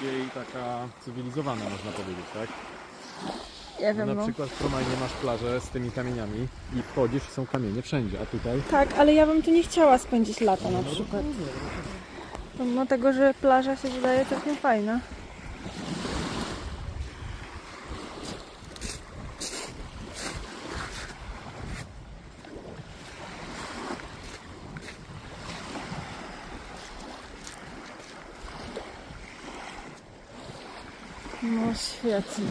bardziej taka cywilizowana, można powiedzieć, tak? Ja No wiem, na przykład w Romajnie masz plażę z tymi kamieniami i wchodzisz i są kamienie wszędzie, a tutaj... Tak, ale ja bym tu nie chciała spędzić lata na przykład. Pomimo tego, że plaża się wydaje całkiem fajna. No świetnie.